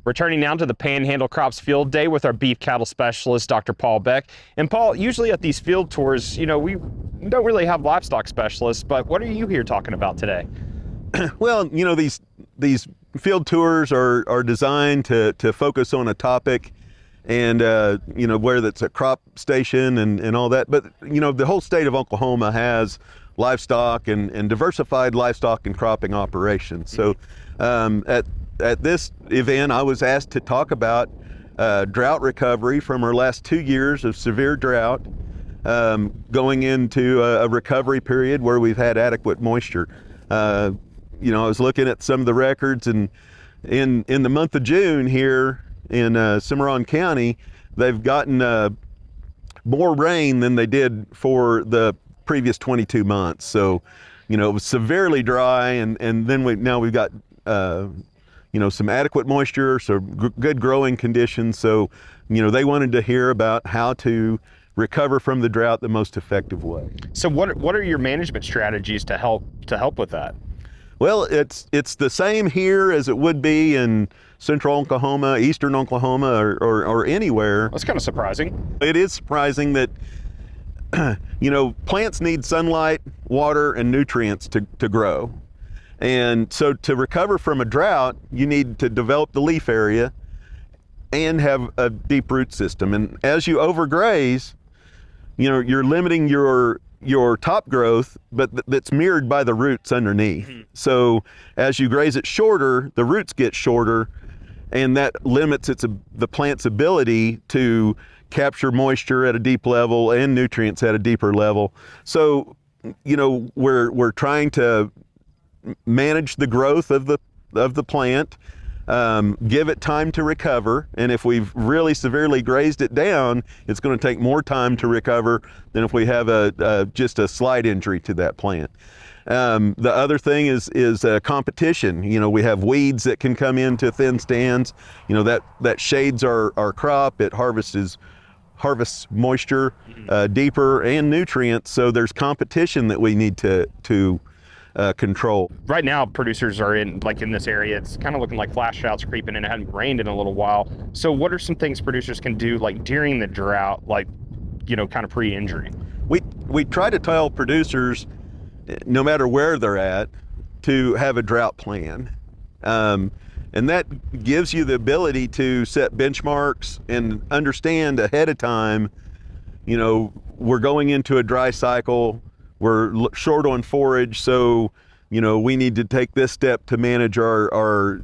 Returning now to the Panhandle Crops Field Day with our beef cattle specialist, Dr. Paul Beck. And Paul, usually at these field tours, we don't really have livestock specialists, but what are you here talking about today? Well, these field tours are designed to focus on a topic, and whether it's a crop station and all that. But the whole state of Oklahoma has livestock and diversified livestock and cropping operations. So at this event, I was asked to talk about drought recovery from our last 2 years of severe drought, going into a recovery period where we've had adequate moisture. I was looking at some of the records, and in the month of June here in Cimarron County, they've gotten more rain than they did for the previous 22 months. So, it was severely dry, and then we've got some adequate moisture, so good growing conditions. So, they wanted to hear about how to recover from the drought the most effective way. So what are your management strategies to help with that? Well, it's the same here as it would be in central Oklahoma, eastern Oklahoma, or anywhere. That's kind of surprising. It is surprising that plants need sunlight, water, and nutrients to grow. And so to recover from a drought, you need to develop the leaf area and have a deep root system. And as you overgraze, you're limiting your top growth, but that's mirrored by the roots underneath. Mm-hmm. So as you graze it shorter, the roots get shorter, and that limits the plant's ability to capture moisture at a deep level and nutrients at a deeper level. So, we're trying to manage the growth of the plant, give it time to recover, and if we've really severely grazed it down, it's going to take more time to recover than if we have just a slight injury to that plant. The other thing is competition. We have weeds that can come into thin stands. That shades our crop. It harvests moisture deeper and nutrients. So there's competition that we need to control. Right now, producers are in this area. It's kind of looking like flash droughts creeping in. It hadn't rained in a little while. So what are some things producers can do during the drought, kind of pre-injury? We try to tell producers, no matter where they're at, to have a drought plan. And that gives you the ability to set benchmarks and understand ahead of time, we're going into a dry cycle, we're short on forage, so we need to take this step to manage our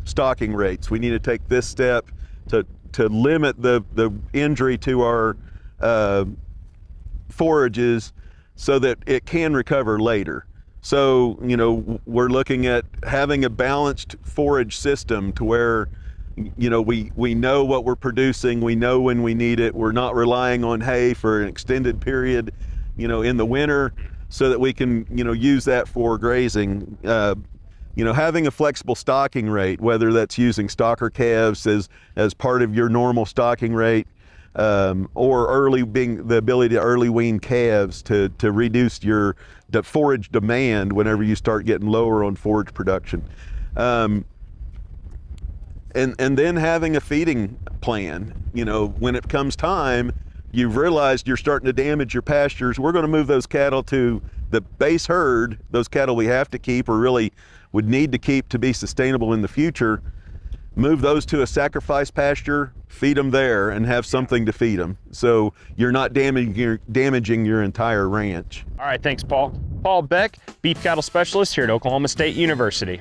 stocking rates. We need to take this step to limit the injury to our forages so that it can recover later. So, we're looking at having a balanced forage system to where, we know what we're producing, we know when we need it, we're not relying on hay for an extended period, in the winter, so that we can, use that for grazing. Having a flexible stocking rate, whether that's using stocker calves as part of your normal stocking rate, or being the ability to early wean calves to reduce the forage demand whenever you start getting lower on forage production. And then having a feeding plan. When it comes time, you've realized you're starting to damage your pastures, we're going to move those cattle to the base herd, those cattle we have to keep or really would need to keep to be sustainable in the future. Move those to a sacrifice pasture, feed them there, and have something to feed them. So you're not damaging your entire ranch. All right, thanks, Paul. Paul Beck, beef cattle specialist here at Oklahoma State University.